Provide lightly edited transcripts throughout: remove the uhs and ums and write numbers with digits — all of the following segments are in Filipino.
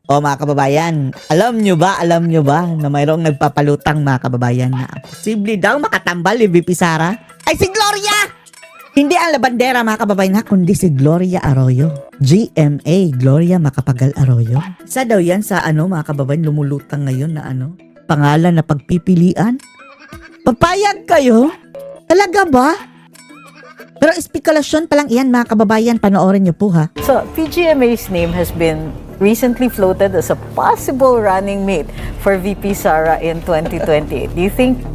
O mga kababayan, alam nyo ba na mayroong nagpapalutang mga kababayan na posible daw makatambal ni VP Sara ay si Gloria! Hindi ang labandera mga kababayan ha, kundi si Gloria Arroyo. GMA, Gloria Macapagal-Arroyo. Isa daw yan sa mga kababayan lumulutang ngayon na pangalan na pagpipilian. Papayag kayo? Talaga ba? Pero espekulasyon pa lang iyan mga kababayan, panoorin nyo po ha. So, PGMA's name has been recently floated as a possible running mate for VP Sara in 2028.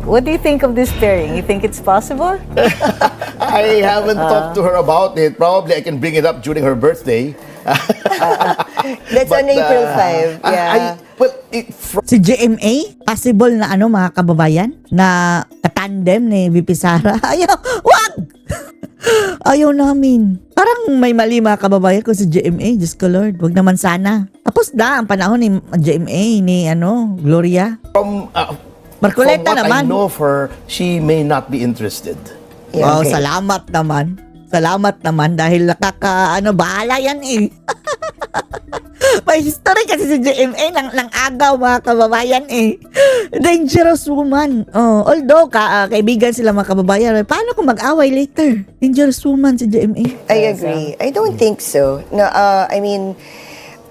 What do you think of this pairing? You think it's possible? I haven't talked to her about it. Probably I can bring it up during her birthday. That's on April 5. Yeah. Si GMA, possible na mga kababayan, na katandem ni VP Sara. Ayaw, wag! Ayaw namin. Parang may mali mga kababayan ko si GMA. Diyos ko Lord, wag naman sana. Tapos na ang panahon ni GMA, ni Gloria. Marcoleta from what naman. I know of her, she may not be interested. Yeah, Wow, okay. salamat naman. Salamat naman dahil bahala yan eh. May history kasi si GMA ng agaw mga kababayan eh. Dangerous woman. Although kaibigan sila mga kababayan, paano kung mag-away later? Dangerous woman si GMA. I agree. I don't think so. No, I mean,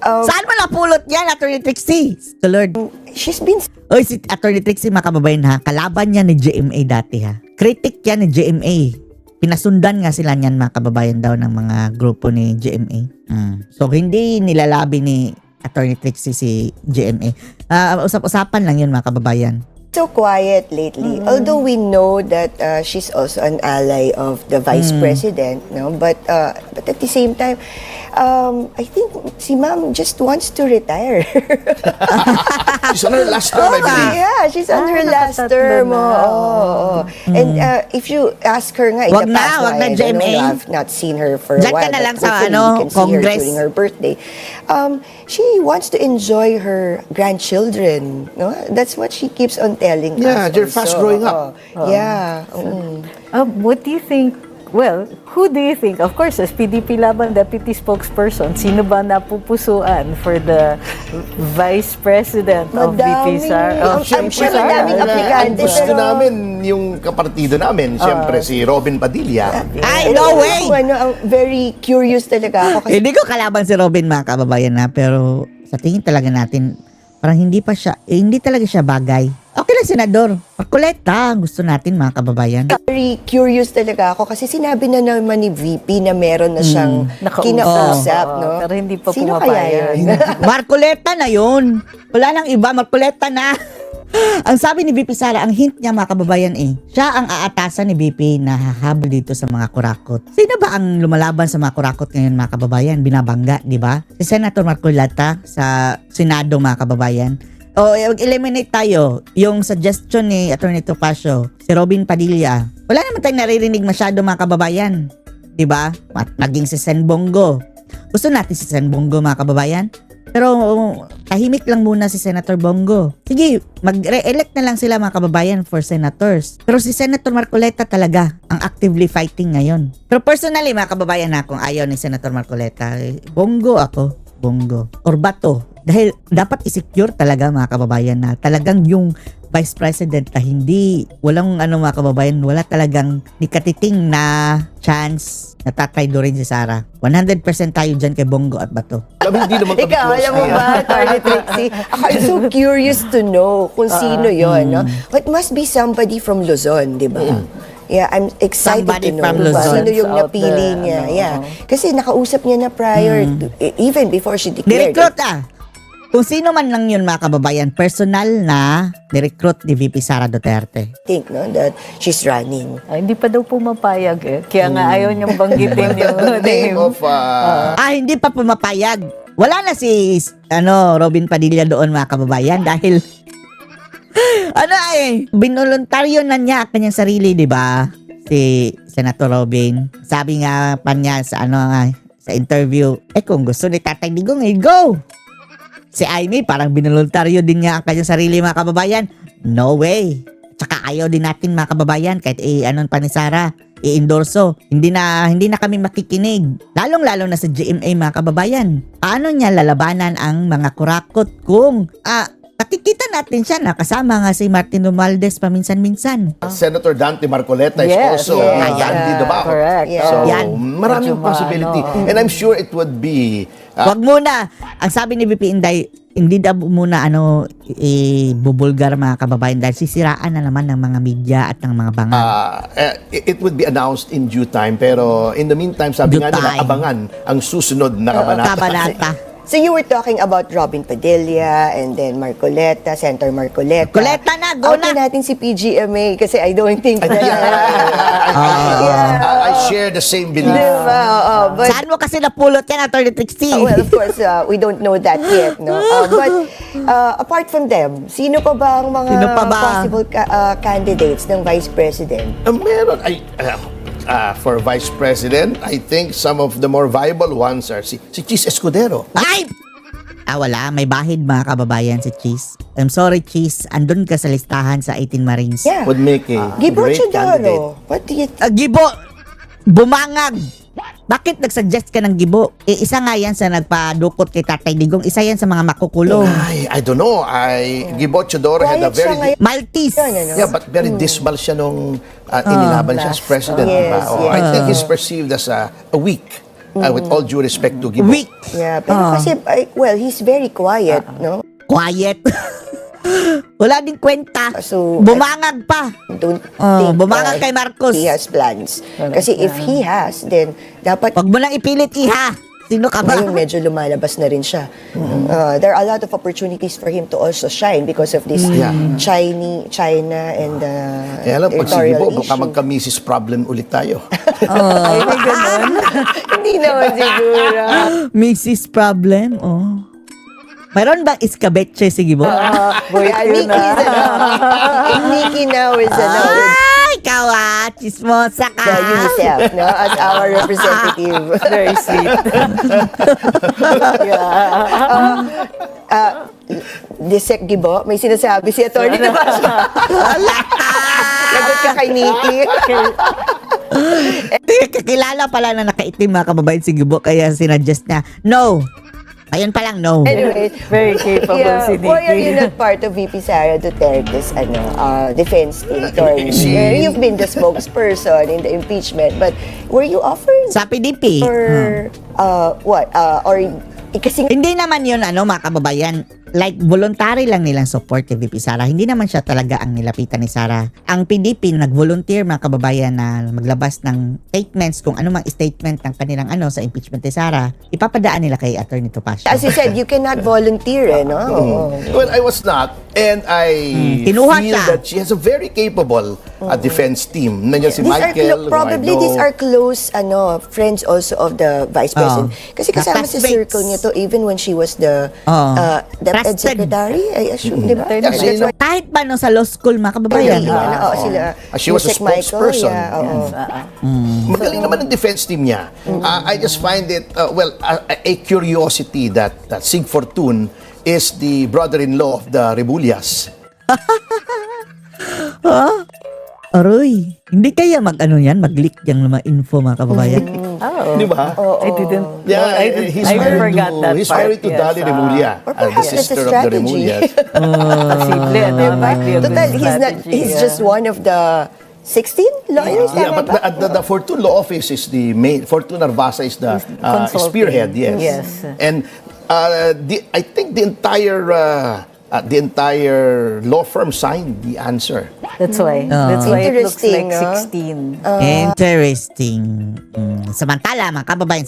Saan mo napulot yan, Attorney Trixie? The Lord. she's been Oy, si Attorney Trixie mga kababayan ha, kalaban niya ni GMA dati ha. Critic yan ni GMA. Pinasundan nga sila niyan mga kababayan daw ng mga grupo ni GMA. So hindi nilalabi ni Attorney Trixie si GMA. Usap-usapan lang yun mga kababayan. so quiet lately. Although we know that she's also an ally of the Vice President, no? But at the same time, I think si Ma'am just wants to retire. She's on her last term, I believe. Yeah, she's on her last term. Oh. And if you ask her nga, in Wag the na, past, wag na, I don't know, GMA. I've not seen her for a Diyan ka while. na lang but sa, hopefully we can see her Congress. during her birthday. She wants to enjoy her grandchildren. No? That's what she keeps on telling us. Yeah, they're also. fast growing up. Yeah. What do you think? Well, who do you think? Of course, as PDP Laban Deputy Spokesperson, sino ba napupusuan for the Vice President of VP Sara? I'm sure madaming aplikante. Ang gusto pero- namin yung kapartido namin, siyempre si Robin Padilla. Ay, no way! Very curious talaga ako. Kasi Hindi ko kalaban si Robin mga kababayan na, pero sa tingin talaga natin, parang hindi talaga siya bagay. Okay lang, Senador. Marcoleta, gusto natin mga kababayan. very curious talaga ako kasi sinabi na naman ni VP na meron na siyang kinausap, no? Pero hindi pa Sino pumapayag. kaya yun? Marcoleta na yun. Wala nang iba, Marcoleta na. Ang sabi ni VP Sara, ang hint niya mga kababayan siya ang aatasan ni VP na hahabol dito sa mga kurakot. Sino ba ang lumalaban sa mga kurakot ngayon mga kababayan? Binabangga, di ba? Si Senator Marcoleta sa Senado mga kababayan. O, eliminate tayo. Yung suggestion ni Atty. Topacio, si Robin Padilla. Wala naman tayong naririnig masyado mga kababayan. Diba? Maging si Sen Bongo. Gusto natin si Sen Bongo mga kababayan. Pero tahimik lang muna si Senator Bongo. Sige, mag-re-elect na lang sila mga kababayan for senators. Pero si Senator Marcoleta talaga ang actively fighting ngayon. Pero personally mga kababayan kung ayaw ni Senator Marcoleta, Bongo ako. Bongo. Or bato. Dahil dapat i-secure talaga mga kababayan na talagang yung Vice President na walang mga kababayan, wala talagang nikatiting na chance na tataydo rin si Sara. 100% tayo dyan kay Bongo at Bato. Hindi naman kami Ikaw, close alam mo na yan. ba, Atty. Trixie? I'm so curious to know kung sino yon, no? It must be somebody from Luzon, di ba? Yeah, I'm excited Somebody to know from kung Luzon. sino yung Out napili there, niya. Yeah. Kasi nakausap niya na prior, even before she declared. Nirecruit Kung sino man lang yun mga kababayan, personal na nirecruit ni VP Sara Duterte. Think, no, that she's running. Hindi pa daw pumapayag Kaya nga ayaw niyang banggitin yung Name name. of Hindi pa pumapayag. Wala na si Robin Padilla doon mga kababayan dahil binoluntaryo na niya kanyang sarili, di ba? Si Senator Robin. Sabi nga pa niya sa sa interview, kung gusto ni Tatay Digong, go! Si Amy, parang binoluntaryo din niya ang kanyang sarili mga kababayan. No way. Tsaka ayaw din natin mga kababayan kahit anon pa ni Sara i-endorso. Hindi na kami makikinig. Lalong-lalo na sa GMA mga kababayan. Paano niya lalabanan ang mga kurakot kung nakikita natin siya na kasama nga si Martin Romualdez paminsan-minsan. Senator Sen.Marcoleta is also Gandhi Davao. Correct. Yeah. So, Yan. maraming possibility. And I'm sure it would be Wag muna. Ang sabi ni VP Inday, hindi daw muna bubulgar mga kababayan dahil sisiraan na naman ng mga media at ng mga bangal. it would be announced in due time. Pero in the meantime, sabi Due nga nila, time. abangan ang susunod na kabanata. Kabanata. So you were talking about Robin Padilla and then Marcoleta, Senator Marcoleta. Koleta na, go Outin na! natin si PGMA kasi I don't think that... I share the same belief. Diba? Oo, but, Saan mo kasi napulot yan, Atty. Trixie? well, of course, we don't know that yet, no? But apart from them, sino pa ba ang mga Sino pa ba? possible candidates ng Vice President? Meron, for Vice President, I think some of the more viable ones are si Cheese Escudero. Ay! Wala. May bahid mga kababayan si Cheese. I'm sorry, Cheese. Andun ka sa listahan sa 18 Marines. Yeah. Would make a Gibo great candidate. Chodoro. What do you Gibo! Bumangag! Bakit nag-suggest ka ng Gibo? Isa nga yan sa nagpadukot kay Tatay Digong. Isa yan sa mga makukulong. I don't know. Gibo Chodoro had a Quiet siya very... ngayon. Maltese! Yan, ano? Yeah, but very dismal siya nung inilaban siya as president. Yes, diba? yes. I think he's perceived as a weak, with all due respect to Gibo. Weak! Yeah, pero kasi, well, he's very quiet, no? Quiet! Wala din kwenta. So, Bumangag pa. Don't think bumangag kay Marcos. he has plans. Kasi if he has, then dapat Wag mo nang ipilit, iha. Sino ka ba? ngayon medyo lumalabas na rin siya. There are a lot of opportunities for him to also shine because of this China and Kaya lang, pag si territorial Gibo, baka issue. magka-Mrs. Problem ulit tayo. Ay, may ganun. Hindi naman siguro. Mrs. Problem, Mayroon bang iskabetche si Gibo? Yeah, Nikki now is Ay, kawa! Chismosa ka! the UNICEF, no, as our representative. Very sweet. Disek Gibo, may sinasabi si Atty. Lagot ka kay Nikki. Kakilala pala na nakaitim mga kababayan si Gibo kaya sinuggest na, no! Ayun pa lang, no. Anyway, Very capable si Nikki. why are you not part of VP Sara Duterte's defense team, Tori? You've been the spokesperson in the impeachment, but were you offered Sa PDP. or what? Or kasi Hindi naman yun, mga kababayan. Like, voluntary lang nilang support kay VP Sara. Hindi naman siya talaga ang nilapitan ni Sara. Ang PDP, nag-volunteer mga kababayan na maglabas ng statements, kung ano mang statement ng kanilang sa impeachment ni Sara, ipapadaan nila kay Atty. Topacio. as you said, you cannot volunteer, no? Well, I was not. And I Kinuha feel siya. that she has a very capable defense team. Nandiyan si These are Michael, probably who I these know. are close friends also of the vice president. Kasi kasama sa Classmates. circle niya to even when she was the Trusted. secretary, I assume, di ba? Yeah, That's sino- why Kahit ba nung sa law school mga kababayan. sila. She was a Yusek Michael, spokesperson. yeah, oo. Magaling naman ang defense team niya. I just find it, a curiosity that Sig Fortun is the brother-in-law of the Rebullias. Aroy, hindi kaya mag-leak yung mga info mga kababayan. Oh. Di ba? I didn't. Yeah, I he's married forgot that he's part. married to Yes, Dali Remulla, Or the perhaps that's a sister of the strategy. Remullas. Posible, no? Might be a good Total, strategy, he's yeah. just one of the 16 lawyers. Yeah, tama but ba? the Fortun Law Office is the main. Fortun Arvasa is the consulting. spearhead. Yes. Yes. And I think the entire law firm signed the answer. That's why. That's why it looks Interesting, like 16. Interesting. Samantala, mga kababayan,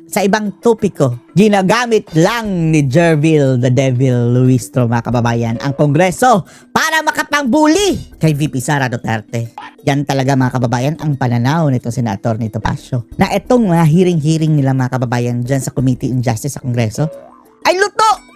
sa ibang topiko, ginagamit lang ni Jervil the Devil Luistro, mga kababayan, ang Kongreso para makapangbuli kay VP Sara Duterte. Yan talaga, mga kababayan, ang pananaw nito si Atty. Topacio. Na itong mga hearing nila, mga kababayan, dyan sa Committee on Justice sa Kongreso, ay luto!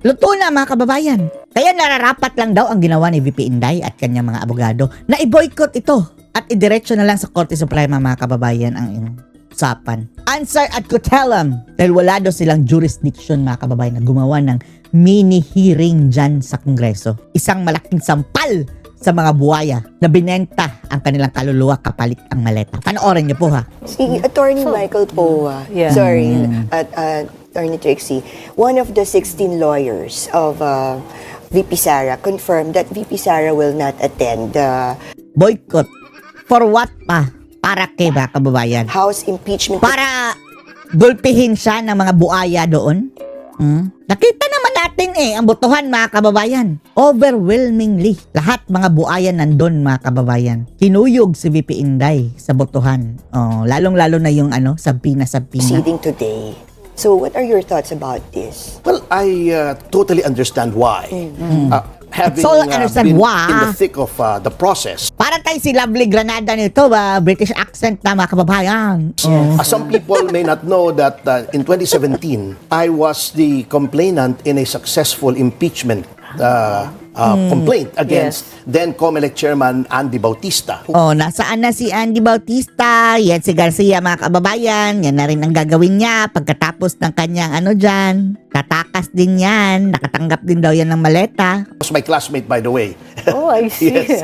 Luto na, mga kababayan. Kaya nararapat lang daw ang ginawa ni VP Inday at kanyang mga abogado na i-boycott ito at idiretso na lang sa Korte Suprema, mga kababayan, ang usapan. Answer at kutelam dahil wala daw silang jurisdiction, mga kababayan, na gumawa ng mini hearing dyan sa Kongreso. Isang malaking sampal sa mga buhaya na binenta ang kanilang kaluluwa kapalit ang maleta. Panoorin niyo po ha. Si Attorney Michael Poa, Yeah. sorry, Attorney Trixie, one of the 16 lawyers of VP Sara confirmed that VP Sara will not attend the Boycott. For what pa? Para kay ba kababayan? House impeachment. Para gulpihin siya ng mga buhaya doon? Nakita naman natin ang botohan mga kababayan. Overwhelmingly, lahat mga buhaya nandun mga kababayan. Kinuyog si VP Inday sa botohan. Lalong-lalo na yung sabina. Proceeding today. So what are your thoughts about this? Well, I totally understand why. Having So, understand been why. in the thick of the process. Para tayo si Lovely Granada nito ba? British accent na mga kababayan. Some people may not know that in 2017, I was the complainant in a successful impeachment complaint against then COMELEC Chairman Andy Bautista. Nasaan na si Andy Bautista? Yan si Garcia mga kababayan. Yan na rin ang gagawin niya pagkatapos ng kanyang dyan. Tatakas din yan. Nakatanggap din daw yan ng maleta. Was my classmate, by the way. Oh, I see. Yes.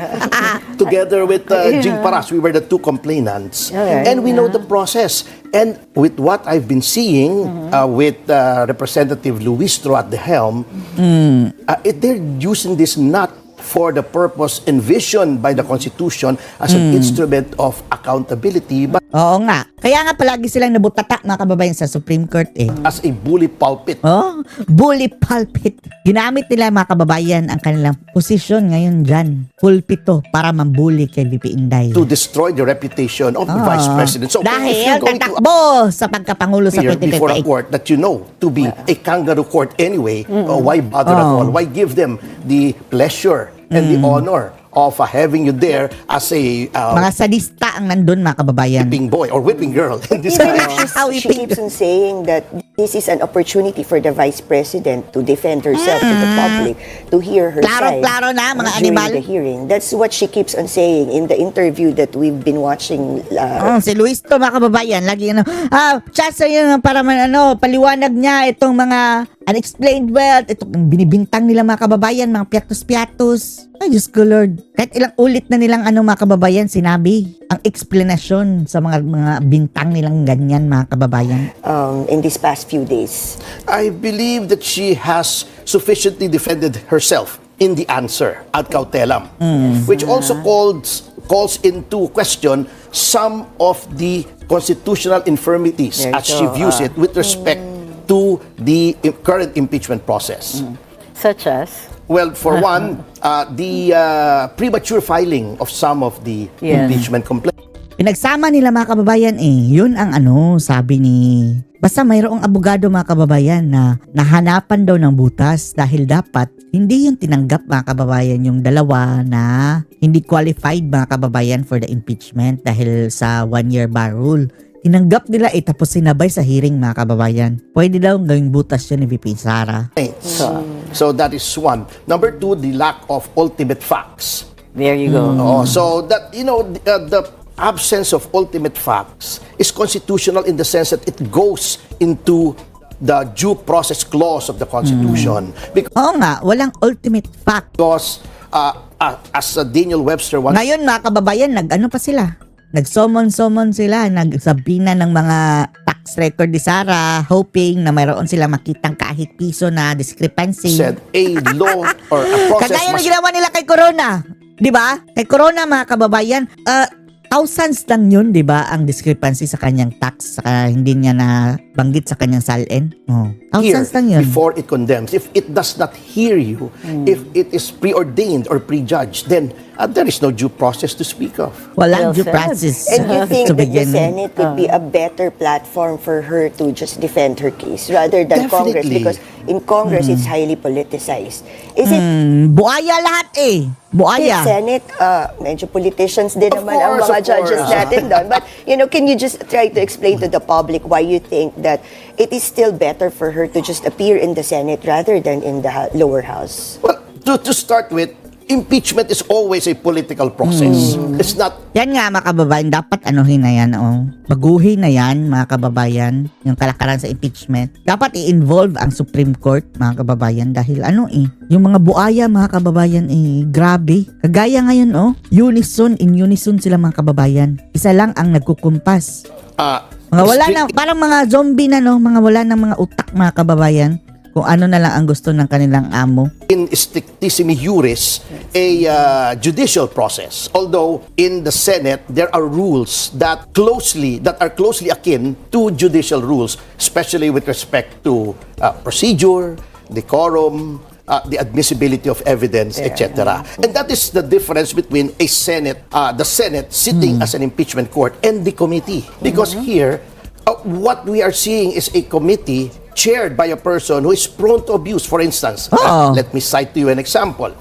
Together with Jing Paras, we were the two complainants. Okay. And we know the process. And with what I've been seeing with Representative Luistro at the helm, they're using this not for the purpose envisioned by the Constitution as an instrument of accountability, but Oo nga. Kaya nga palagi silang nabutata mga kababayan sa Supreme Court as a bully pulpit. Bully pulpit. Ginamit nila mga kababayan ang kanilang posisyon ngayon dyan. Pulpito para mambuli kay VP Inday. To destroy the reputation of the Vice President. So, if Dahil you're going to tatakbo sa pagkapangulo sa appear before a 2028. court that you know to be a kangaroo court anyway, why bother at all? Why give them the pleasure and the honor of having you there as a Mga sadista ang nandun mga kababayan. whipping boy or whipping girl in this Even case? if she keeps on saying that this is an opportunity for the Vice President to defend herself to the public, to hear her side Klaro-klaro na mga during animal. the hearing. That's what she keeps on saying in the interview that we've been watching. Si Luis to mga kababayan, lagi chance yun para paliwanag niya itong mga unexplained wealth, itong binibintang nila mga kababayan, mga piatos-piatos. Ay, Diyos ko Lord. Kahit ilang ulit na nilang mga kababayan sinabi ang explanation sa mga bintang nilang ganyan mga kababayan. In these past few days. I believe that she has sufficiently defended herself in the answer ad cautelam, which also calls into question some of the constitutional infirmities as she views it with respect to the current impeachment process. Such as? Well, for one, the premature filing of some of the impeachment complaints. Pinagsama nila mga kababayan yun ang sabi ni basta mayroong abogado mga kababayan na nahanapan daw ng butas dahil dapat hindi yung tinanggap mga kababayan yung dalawa na hindi qualified mga kababayan for the impeachment dahil sa 1-year bar rule. Tinanggap nila tapos sinabay sa hearing mga kababayan. Pwede daw gawing butas yun ni VP Sara. So that is one. Number two, the lack of ultimate facts. There you go. So that, the absence of ultimate facts is constitutional in the sense that it goes into the due process clause of the Constitution. Oo nga, walang ultimate fact. Because as Daniel Webster once Ngayon mga kababayan, pa sila? Nag-summon sila, nagsabina ng mga tax record ni Sara, hoping na mayroon sila makitang kahit piso na discrepancy. said, a law or a process Kagaya ng must ginawa nila kay Corona. Di ba? Kay Corona mga kababayan, thousands lang yun, di ba, ang discrepancy sa kanyang tax, saka hindi niya na banggit sa kanyang salin. hear Thousands lang yun. before it condemns. If it does not hear you, if it is preordained or prejudged, then there is no due process to speak of. Walang Well due said. process. And you think to that the begin. Senate would be a better platform for her to just defend her case rather than Congress? Definitely. Because in Congress, it's highly politicized. Is it Buaya lahat Buaya. Senate, medyo politicians din Of naman ang course, mga of judges course. natin doon. But, can you just try to explain to the public why you think that it is still better for her to just appear in the Senate rather than in the lower house? Well, to start with, impeachment is always a political process. It's not Yan nga mga kababayan, dapat anuhin na yan, baguhin na yan mga kababayan, yung kalakaran sa impeachment. Dapat i-involve ang Supreme Court mga kababayan dahil yung mga buaya mga kababayan grabe. Kagaya ngayon in unison sila mga kababayan. Isa lang ang nagkukumpas. Mga wala na, parang mga zombie na mga wala na mga utak mga kababayan. Kung ano na lang ang gusto ng kanilang amo. in strictissimi juris a judicial process. Although in the Senate there are rules that are closely akin to judicial rules, especially with respect to procedure, decorum, the admissibility of evidence, etc. And that is the difference between the Senate sitting as an impeachment court and the committee. Because here, what we are seeing is a committee chaired by a person who is prone to abuse. For instance, let me cite to you an example.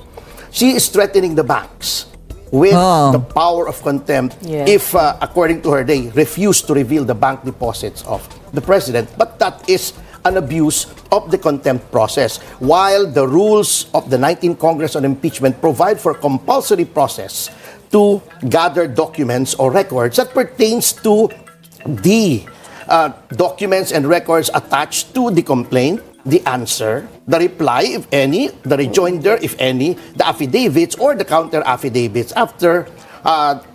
She is threatening the banks with the power of contempt if, according to her, they refuse to reveal the bank deposits of the president. But that is an abuse of the contempt process. While the rules of the 19th Congress on impeachment provide for compulsory process to gather documents or records that pertains to the documents and records attached to the complaint, the answer, the reply, if any, the rejoinder, if any, the affidavits or the counter affidavits after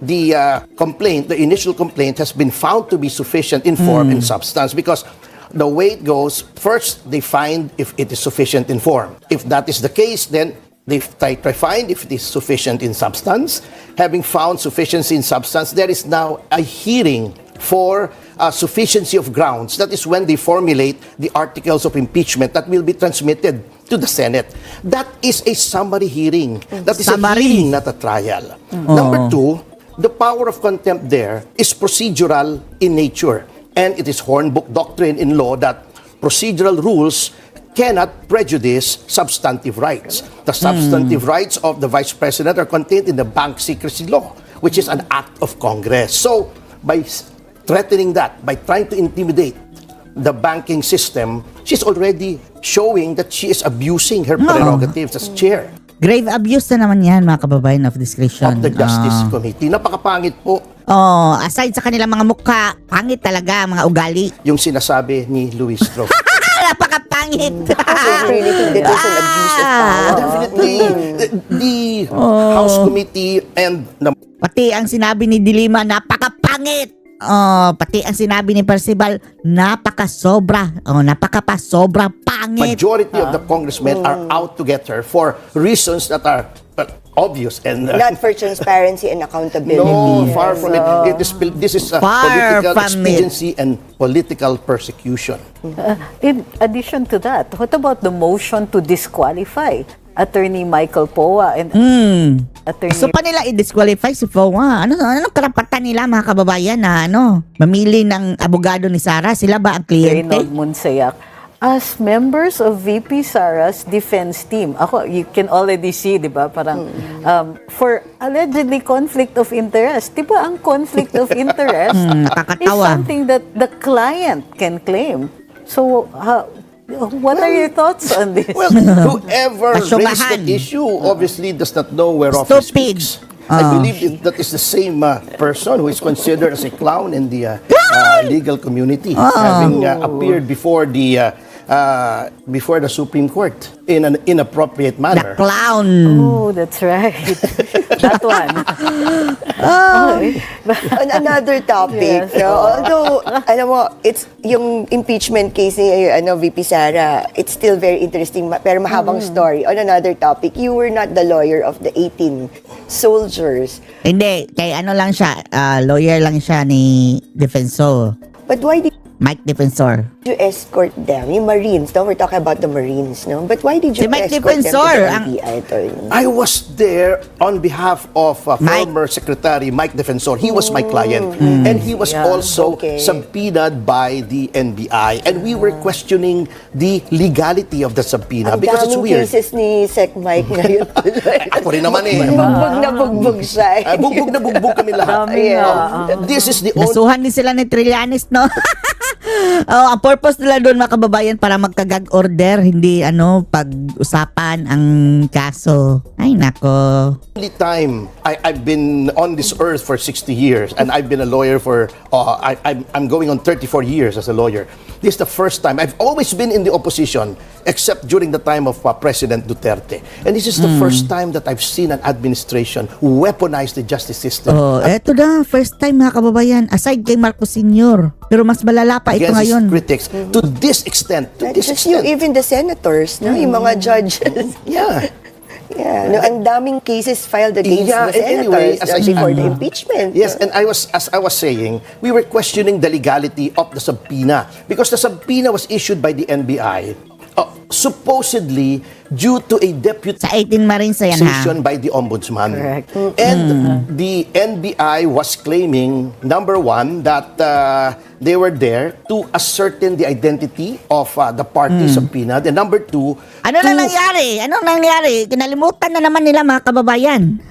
the initial complaint has been found to be sufficient in form and substance. Because the way it goes, first they find if it is sufficient in form. If that is the case, then they try to find if it is sufficient in substance. Having found sufficiency in substance, there is now a hearing for sufficiency of grounds. That is when they formulate the articles of impeachment that will be transmitted to the Senate. That is a summary hearing. That is a hearing, not a trial. Number two, the power of contempt there is procedural in nature. And it is Hornbook doctrine in law that procedural rules cannot prejudice substantive rights. The substantive rights of the Vice President are contained in the Bank Secrecy Law, which is an act of Congress. So, by threatening that, by trying to intimidate the banking system, she's already showing that she is abusing her prerogatives as chair Grave abuse na naman yan mga kababayan of discretion. of the Justice Committee. Napakapangit po Aside sa kanilang mga mukha, pangit talaga mga ugali. yung sinasabi ni Luis Tro. Napakapangit. Really think that there's an abuse of power. Definitely, the House Committee and the Pati ang sinabi ni Dilima, napakapangit. Pati ang sinabi ni Percival, napakasobra. Napakapasobra pangit. majority of the congressmen are out to get her for reasons that are obvious and Not for transparency and accountability. no, far from it. This is Far political from expediency and political persecution. In addition to that, what about the motion to disqualify Attorney Michael Poa and Attorney So pa nila i-disqualify si Fowa? Anong karapatan nila mga kababayan na mamili ng abogado ni Sara? Sila ba ang kliyente? Reynold Monsayak as members of VP Sara's defense team? You can already see, di ba, parang for allegedly conflict of interest. Di ba ang conflict of interest is nakakatawa. something that the client can claim. So, what are your thoughts on this? Well, whoever raised Asyumahan. that issue obviously does not know whereof he Stupid. speaks. I believe that is the same person who is considered as a clown in the legal community, having appeared before the Supreme Court in an inappropriate The manner. clown. Oh, that's right. That one. On another topic, Yes. although, alam mo, it's yung impeachment case ni VP Sara, it's still very interesting, pero mahabang story. On another topic, you were not the lawyer of the 18 soldiers. Hindi, kay lang siya, lawyer lang siya ni Defensor. But why did Mike Defensor. you escort them? Yung Marines, no? We're talking about the Marines, no? But why did you Si Mike escort Defensor, them to the NBI, attorney? I was there on behalf of Mike. former Secretary Mike Defensor. He was my client. And he was also Okay. subpoenaed by the NBI. And we were questioning the legality of the subpoena Ang because it's daming weird. cases ni Sec Mike ngayon. Ako rin naman eh. Bugbog na bugbog siya. Bugbog na bugbog kami lahat. Dami nga. This is the only Nasuhan din sila ni Trillanes, no? Oh, ang purpose nila doon mga kababayan para magka-gag order, hindi pag-usapan ang kaso. Ay nako. Only time I've been on this earth for 60 years and I've been a lawyer for I'm going on 34 years as a lawyer. This is the first time. I've always been in the opposition except during the time of President Duterte. And this is the first time that I've seen an administration weaponize the justice system Oh, eto na, first time mga kababayan, aside kay Marcos Sr. Pero mas malala pa ito against his ngayon. critics to this extent. To Not this just you, extent. even the senators, no? Yung mga judges. Yeah. Yeah, no, ang daming cases filed against Yeah, the and senators anyway, as I before said, the impeachment. Yes, and as I was saying, we were questioning the legality of the subpoena because the subpoena was issued by the NBI supposedly due to a Sa 18 Marines yan ha. deputation by the ombudsman. Correct. And the NBI was claiming, number one, that they were there to ascertain the identity of the party subpoenaed. And number two, Ano na nangyari? Ano nangyari? Kinalimutan na naman nila mga kababayan.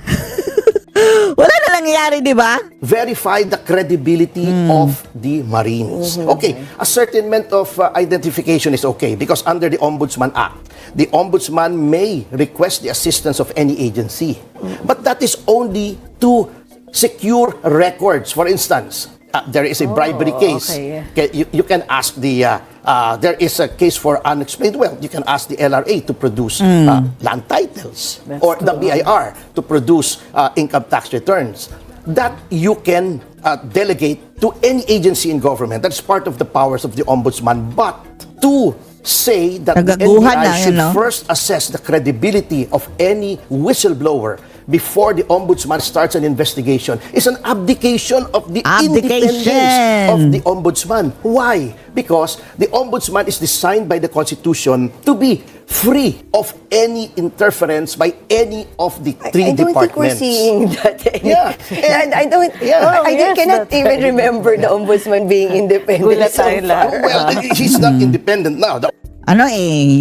Wala na nangyari, di ba? verify the credibility of the Marines. Okay, ascertainment of identification is okay because under the Ombudsman Act, the Ombudsman may request the assistance of any agency. But that is only to secure records. For instance, there is a bribery case. okay. You can ask the there is a case for unexplained wealth. You can ask the LRA to produce land titles or the BIR to produce income tax returns. That you can delegate to any agency in government. That's part of the powers of the ombudsman. But to say that the Nagaguhan NBI na, should no? first assess the credibility of any whistleblower before the ombudsman starts an investigation is an abdication of the independence of the ombudsman. Why? Because the ombudsman is designed by the Constitution to be free of any interference by any of the three I don't think we're departments. seeing that. Yeah. And I don't. Yeah. I cannot that's even right. remember the ombudsman being independent. Gulat so tayo far. lahat. Well, he's not independent now. The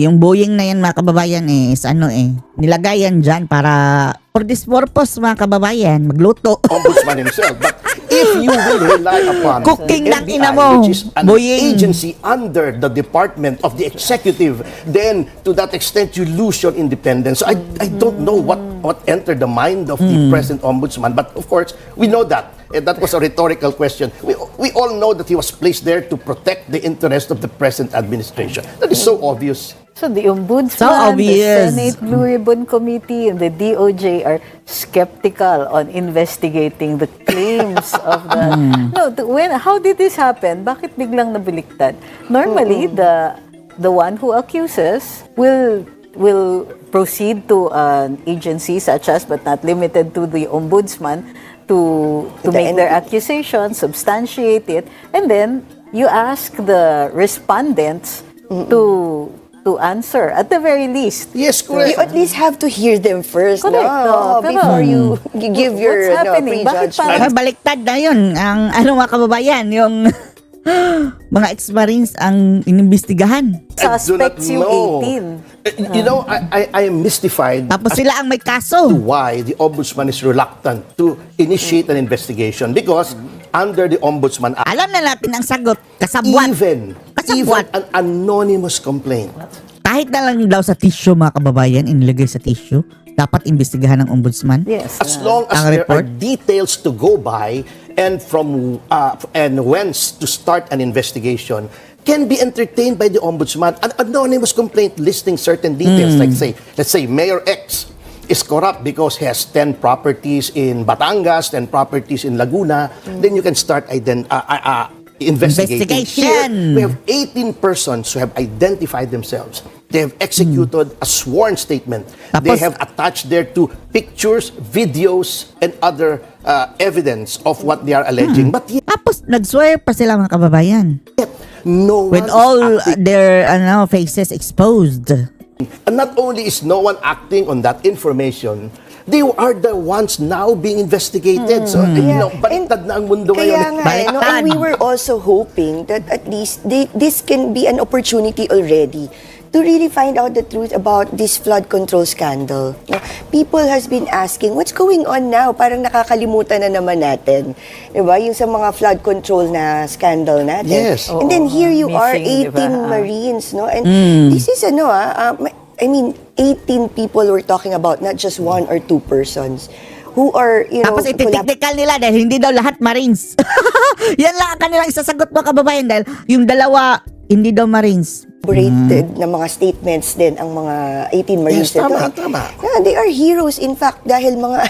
Yung Boeing na yan mga kababayan is nilagayan dyan para for this purpose mga kababayan, magluto. ombudsman himself. But if you will rely upon Cooking ng NBI, ina mo, which is an Boying. agency under the Department of the Executive, then to that extent you lose your independence. So I don't know what entered the mind of the present ombudsman, but of course we know that. And that was a rhetorical question. We all know that he was placed there to protect the interest of the present administration. That is so obvious. So the Ombudsman, So the obvious. Senate Blue Ribbon Committee, and the DOJ are skeptical on investigating the claims of the... No, how did this happen? Bakit biglang nabaliktad? Normally, the one who accuses will proceed to an agency such as, but not limited to, the Ombudsman to make their accusation, substantiate it, and then you ask the respondents to answer at the very least. Yes, You correct. at least have to hear them first, Correct, no? pero- Before you give your What's happening? Bakit prejudgment. parang- Baliktad na yun. Ang mga kababayan, yung mga ex-marines ang inimbestigahan. Suspects yung 18. You know, I am mystified Tapos sila ang may to kaso. why the ombudsman is reluctant to initiate an investigation because under the Ombudsman Act, Alam na natin ang sagot. Kasabwat. even Kasabwat. an anonymous complaint Kahit na lang daw sa tissue mga kababayan, inilagay sa tissue, dapat imbestigahan ng ombudsman. Yes. as long as Ang there are report? details to go by and from and whence to start an investigation can be entertained by the ombudsman. An anonymous complaint listing certain details, like let's say Mayor X is corrupt because he has 10 properties in Batangas, 10 properties in Laguna, then you can start investigating. Investigation. Here, we have 18 persons who have identified themselves. They have executed a sworn statement. They Tapos- have attached there to pictures, videos, and other evidence of what they are alleging. But yet, Tapos nag-swear pa sila mga kababayan. no one With is all acting. their faces exposed. And not only is no one acting on that information, they are the ones now being investigated. So, baliktad na ang mundo Kaya ngayon. nga, no, and we were also hoping that at least this can be an opportunity already to really find out the truth about this flood control scandal. People has been asking, what's going on now? Parang nakakalimutan na naman natin. Diba? Yung sa mga flood control na scandal natin. Yes. And then here you are, Missing, 18 diba? Marines, no? And this is I mean, 18 people we're talking about, not just one or two persons who are, you know, Tapos ititiktikal nila dahil hindi daw lahat Marines. Yan lang ang kanilang isasagot mga kababayan dahil yung dalawa hindi daw Marines. collaborated na mga statements din ang mga 18 Marines. Yes, tama, ito. tama. Yeah, they are heroes in fact dahil mga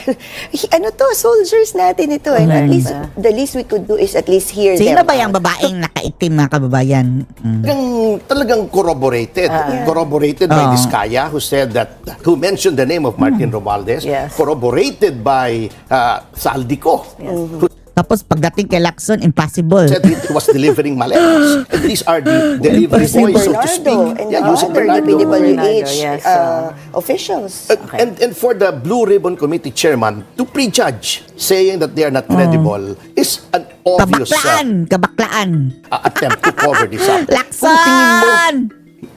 soldiers natin ito. And at least the least we could do is at least hear them. Sino ba yung babaeng nakaitim mga kababayan? Talagang corroborated. Corroborated by Vizcaya, who mentioned the name of Martin Romualdez. Yes. Corroborated by Saldico, who Tapos pagdating kay Lacson, impossible. said he was delivering maletas. And these are the delivery Si boys, so to speak. Bernardo and the Yusek other Bernardo. DPWH Yes, officials. And for the Blue Ribbon Committee chairman to prejudge, saying that they are not credible, is an obvious Kabaklaan. attempt to cover this up. Kung tingin mo Lacson!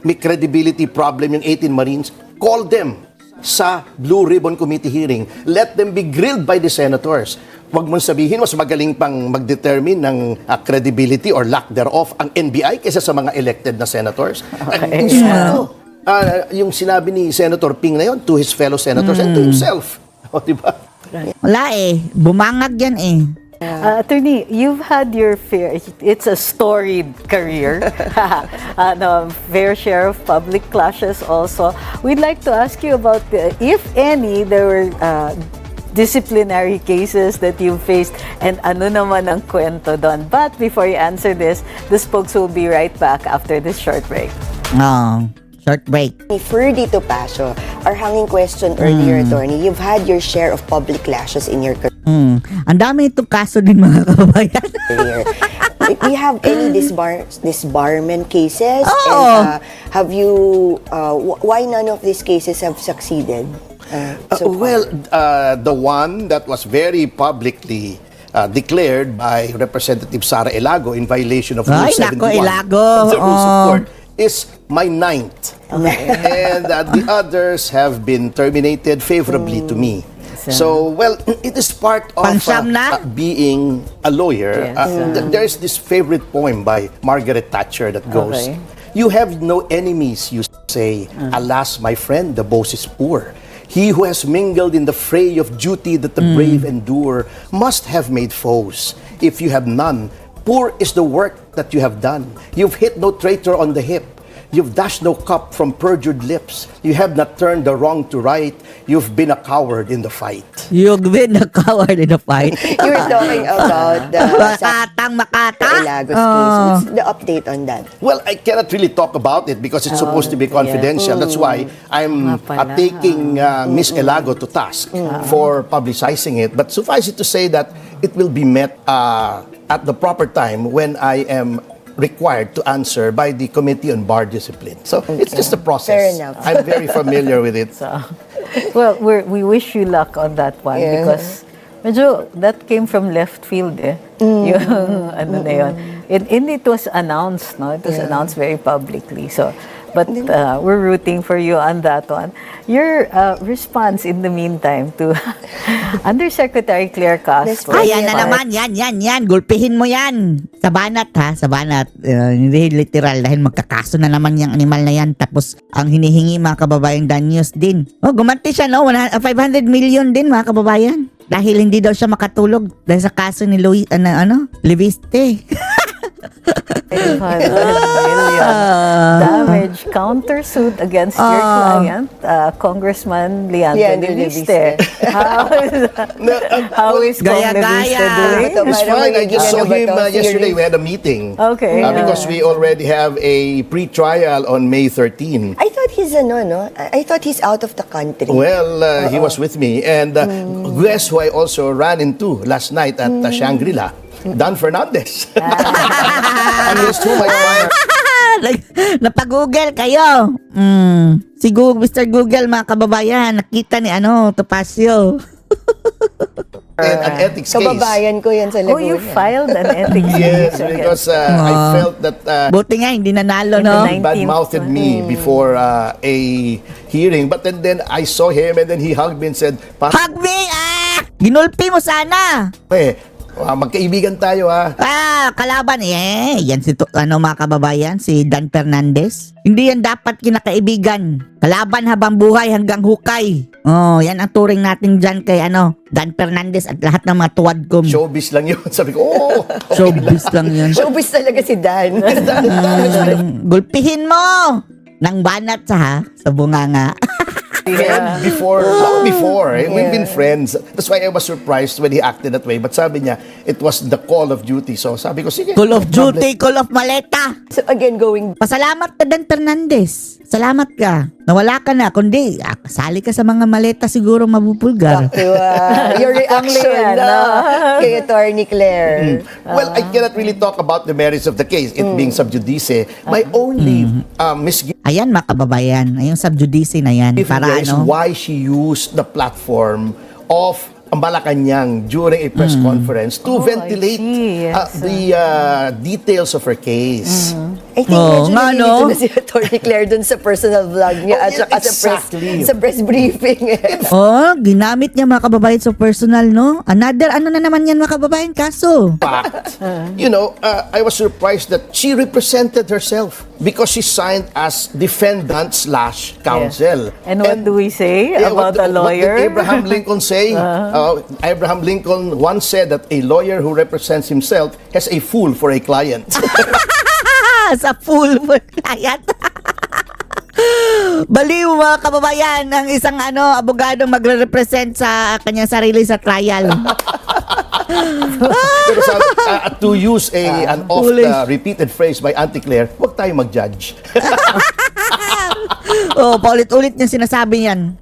may credibility problem yung 18 Marines, call them sa Blue Ribbon Committee hearing. Let them be grilled by the senators. Huwag mong sabihin, mas magaling pang mag-determine ng credibility or lack thereof ang NBI kaysa sa mga elected na senators. Yung sinabi ni Senator Ping na yun to his fellow senators and to himself. O, diba? Wala bumangag yan Attorney, you've had your fair, it's a storied career, fair share of public clashes also. We'd like to ask you about, if any, there were disciplinary cases that you faced and ano naman ang kwento doon. But before you answer this, the spokes will be right back after this short break. Short break. Ferdy Topacio, our hanging question earlier, attorney, you've had your share of public clashes in your Ang dami itong kaso din mga kababayan. career. Do you have any disbarment cases? Oo. And have you, why none of these cases have succeeded? So far? The one that was very publicly declared by Representative Sara Elago in violation of Rule Ay, 71 nako, Elago. of the Rules of Court is my 9th. And the others have been terminated favorably to me. So, it is part of Pansam na? being a lawyer. Yes. There's this favorite poem by Margaret Thatcher that goes, Okay. "You have no enemies, you say. Alas, my friend, the boss is poor. He who has mingled in the fray of duty that the brave endure must have made foes. If you have none, poor is the work that you have done. You've hit no traitor on the hip. You've dashed no cup from perjured lips. You have not turned the wrong to right. You've been a coward in the fight." You've been a coward in the fight. You were talking about the Makatang makata. Elago's case. What's the update on that? Well, I cannot really talk about it because it's supposed to be confidential. That's why I'm taking Miss Elago to task for publicizing it. But suffice it to say that it will be met at the proper time when I am required to answer by the Committee on Bar Discipline. So it's just a process. Fair enough. I'm very familiar with it. Well, we wish you luck on that one because medyo that came from left field yung ano na yun. And it was announced, no? It was announced very publicly. So, but we're rooting for you on that one. Your response in the meantime to Undersecretary Claire Castro. Ayan na naman, yan. Gulpihin mo yan. Sa banat sa banat. Hindi literal dahil magkakaso na naman yung animal na yan. Tapos ang hinihingi mga kababayan danyos din. Gumanti siya 500 million din mga kababayan. Dahil hindi daw siya makatulog dahil sa kaso ni Leviste. 500 million damage countersuit against your client, Congressman Leandro Leviste. How is Cong Leviste doing? It's fine. I just saw him yesterday. We had a meeting. Okay. Because we already have a pre-trial on May 13. I thought he's I thought he's out of the country. Well, he was with me. And guess who I also ran into last night at Shangri-La? Dan Fernandez. And guess who I find? Napag-google kayo. Si Mr. Google mga kababayan, nakita ni Topacio. an ethics case. Kababayan ko yan sa Oh, Laguna. you filed an ethics Yes, case against because I felt that Buti nga, hindi nanalo, In the no? night- badmouthed me before a hearing. But then I saw him and then he hugged me and said, Hug me! Ginulpi mo sana! magkaibigan tayo ha. Kalaban, yan si, mga kababayan, si Dan Fernandez. Hindi yan dapat kinakaibigan. Kalaban habang buhay hanggang hukay. Yan ang turing natin dyan kay, Dan Fernandez at lahat ng mga tuwadkom. Showbiz lang yun. Sabi ko, okay Showbiz lang yan. Showbiz talaga si Dan. Gulpihin mo! Nang banat sa bunganga. And long before, we've been friends. That's why I was surprised when he acted that way. But sabi niya, it was the call of duty. So sabi ko, sige. Call of duty, call of maleta. So again, going Pasalamat ka, Dan Fernandez. Salamat ka. Nawala ka na. Kundi, kasali ka sa mga maleta siguro mabupulgar. back to your reaction kay Attorney Claire. Well, I cannot really talk about the merits of the case, it being sub judice. My only misgiving Ayan, mga kababayan. Ayong subjudice na yan. Para is why she used the platform of Malacanang during a press conference to ventilate see. Yes. the details of her case. I think medyo nga, nalilito na si Attorney Claire dun sa personal vlog niya at saka exactly. sa press briefing. Ginamit niya, mga kababayan, sa personal, no? Another, na naman yan, mga kababayan, kaso. Fact, I was surprised that she represented herself because she signed as defendant/counsel. And what do we say about a What lawyer? did Abraham Lincoln say? Abraham Lincoln once said that a lawyer who represents himself has a fool for a client. Sa full client. Baliw, mga kababayan, ang isang abogadong magre-represent sa kanyang sarili sa trial. Pero to use an oft-repeated phrase by Auntie Claire, huwag tayo mag-judge. Paulit-ulit niya sinasabi yan.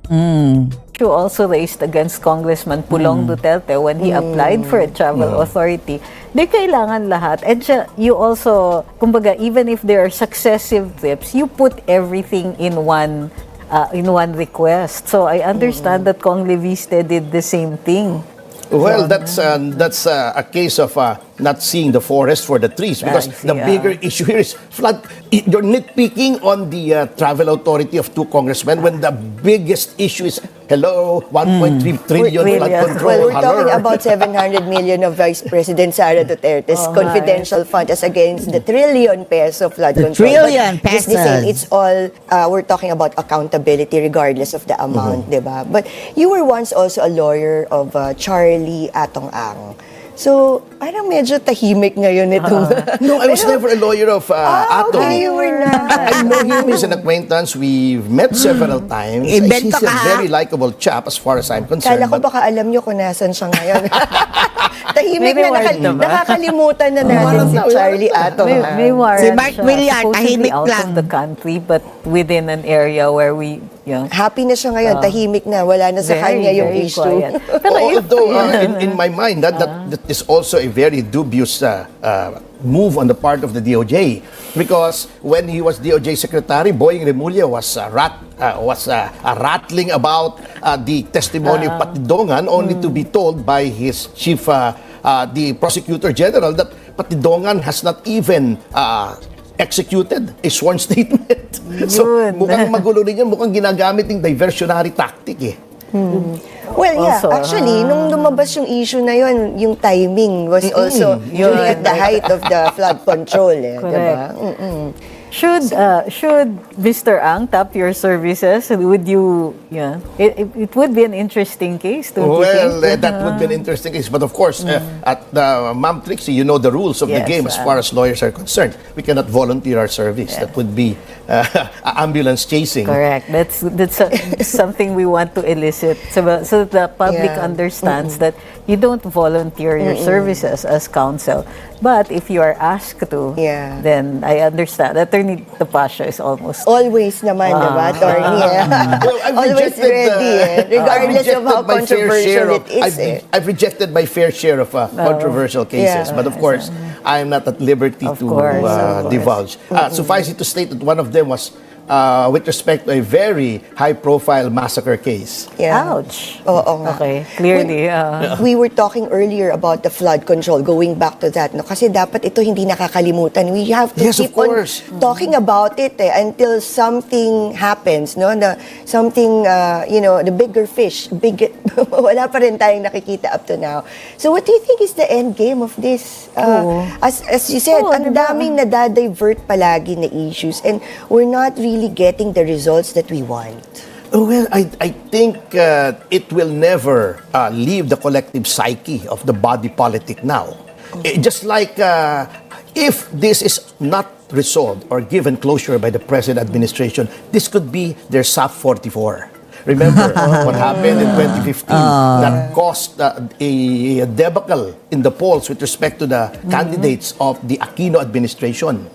You also raised against Congressman Pangulong Duterte when he applied for a travel authority. Di kailangan lahat. And you also, kumbaga, even if there are successive trips, you put everything in one request. So I understand that Cong Leviste did the same thing. Well, that's a case of not seeing the forest for the trees, because I see, the bigger issue here is flood. You're nitpicking on the travel authority of 2 congressmen when the biggest issue is 1.3 trillion flood control. Well, we're talking about 700 million of Vice President Sara Duterte's confidential fund as against the trillion peso flood The control. trillion But it's the pesos. same. It's all, we're talking about accountability regardless of the amount, di ba? But you were once also a lawyer of Charlie Atong-Ang. So, parang medyo tahimik ngayon itong... No, I was never a lawyer of Atom. Okay, you were not. I know him as an acquaintance. We've met several times. Invento He's a ka, ha? very likable chap as far as I'm concerned. Kala ko but- baka alam nyo kung nasan siya ngayon. Tahimik May na, reward na ba? nakakalimutan na natin si Charlie Atong. May warrant Si Mark siya, Villar, supposedly tahimik out lang. of the country, but within an area where we, Happy na siya ngayon, tahimik na, wala na sa kanya yung very issue. quiet. Pero if, Although, in my mind, that is also a very dubious move on the part of the DOJ, because when he was DOJ Secretary, Boying Remulla was rattling about the testimony of Patidongan, only to be told by his chief, the Prosecutor General, that Patidongan has not even executed a sworn statement. So, Yun. mukhang magulo rin yan, mukhang ginagamit yung diversionary tactic eh. Well, yeah, Also, actually, nung lumabas yung issue na yun, yung timing was also during at the height of the flood control, diba? Should Mr. Ang tap your services? Would you? Yeah, it would be an interesting case. Don't you Well, think? that would be an interesting case. But of course, at Ma'am Trixie, you know the rules of the Yes, game as far as lawyers are concerned. We cannot volunteer our service. That would be ambulance chasing. Correct. That's something we want to elicit, so the public Yeah. understands that you don't volunteer your services as counsel. But if you are asked to, Yeah. then I understand. Attorney Tapasio is almost. Always naman, diba, attorney? Well, I've Always rejected, ready, regardless I've of how rejected my fair share controversial it is. I've rejected my fair share of controversial cases. Yeah. But of course, I am not at liberty Of to course. divulge. Suffice it to state that one of them was with respect to a very high-profile massacre case. Yeah. Ouch. Oo nga. Okay, clearly. We were talking earlier about the flood control, going back to that, no? Kasi dapat ito hindi nakakalimutan. We have to Yes, of keep on course. talking about it until something happens, no? Something, the bigger fish, wala pa rin tayong nakikita up to now. So what do you think is the end game of this? As you said, Oo, ang diba? daming nadadivert palagi na issues and we're not really getting the results that we want. Well, I think it will never leave the collective psyche of the body politic now. Just like if this is not resolved or given closure by the present administration, this could be their SAP 44. Remember what happened in 2015 that caused a debacle in the polls with respect to the candidates of the Aquino administration.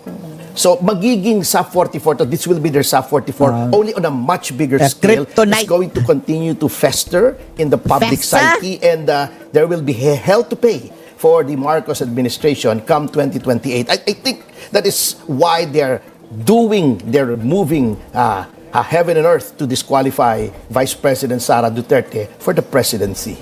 So, magiging SAP 44, so this will be their SAP 44, only on a much bigger scale. kryptonite. It's going to continue to fester in the public Festa? psyche, and there will be hell to pay for the Marcos administration come 2028. I think that is why they're moving heaven and earth to disqualify Vice President Sara Duterte for the presidency.